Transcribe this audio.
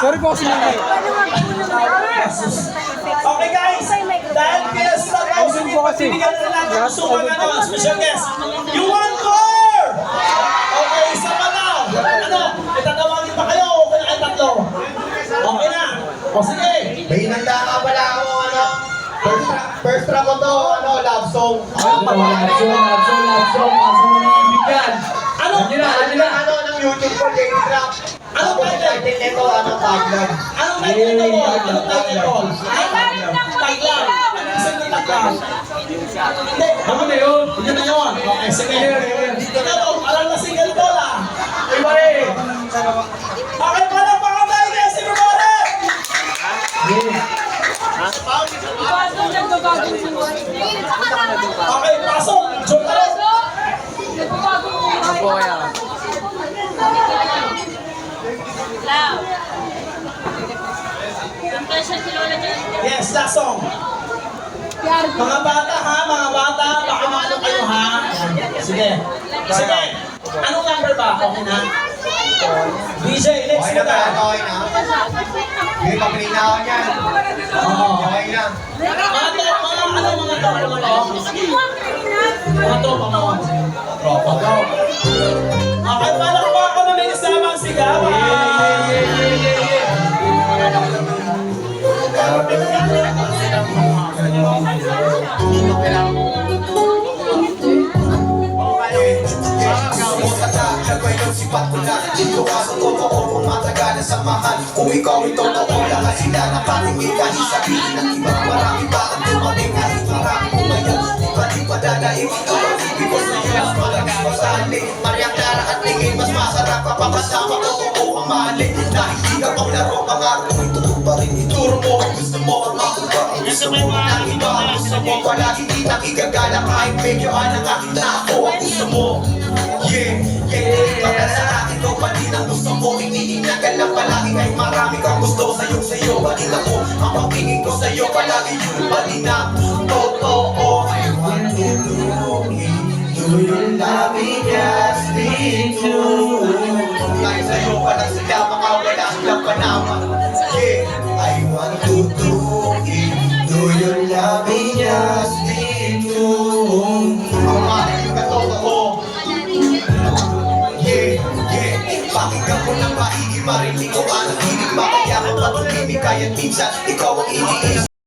Sorry po kasi nanay. Okay guys, dahil pinasa tayo sa po kasi. bibigyan na natin ang sumang special guest. You want more? Okay, isa pa daw. Ano, itatawagin pa kayo o kaya kayo tatlo? Okay na. O sige. May hinanda nga pala ako, ano, first track ko to, ano, love song. Love song ng ibigyan. Ano? Ano ng YouTube ko, Daily Trap. Anong title? Title nito, ano, Taglan. Anong title nito mo? Anong title mo? Taglam. Anong isang ng taglam? Hindi. Ano na yun? Yun na yun. Okay, sige. Dito na to. Alam na single to lang. Iba rin. Okay, palang pangatay niya si Rubare! Okay, pasok. Joke ka rin. Opo kaya. Yes, last song. Mga bata ha, mga bata, baka maano kayo ha. Sige. Sige. Anong number ba? Okay na? DJ, next Okay mo na ba? na. Okay na? Hindi pa pininawan yan. Oo. Okay na. Mga tropa mo to? Mga tropa mo. Tropa daw. Okay, palang pa ako na may kasamang sigawan. Kung ikaw ay totoo, lahat sila nakatingin kahit sabihin ng iba. Marami ba ang dumating kahit marami umayaw? Di pa dadaig ito ang ibig ko sa iyo. Mas malakas pa sa hali, Maria Clara at tingin. Mas masarap ka pa kasama ko totoo ang mahalin. Dahil di ka pang laro, pangako mo'y totoo pa rin. Ituro mo ang gusto mo, ang makuha ang gusto mo. Ang iba ang gusto mo, palagi di nakigagala. Kahit medyo ang aking na ako ang gusto mo. Yeah, yeah, para sa akin ko pa din ang gusto mo. Iniinyagan lang palagi kahit marami kang gusto. Sa'yo, batin ako. Ang pagpingin ko sa'yo palagi yun pa din ang totoo. I want to do you love me just be true. Kahit sa'yo pa lang sila mga wala silang panama. Yeah, I want to do you love me just be true. Ang mahal ka totoo. Pakinggan mo ng maigi, marinig ko ang hilig. Makaya ang patumimik, kaya't minsan ikaw ang iniisip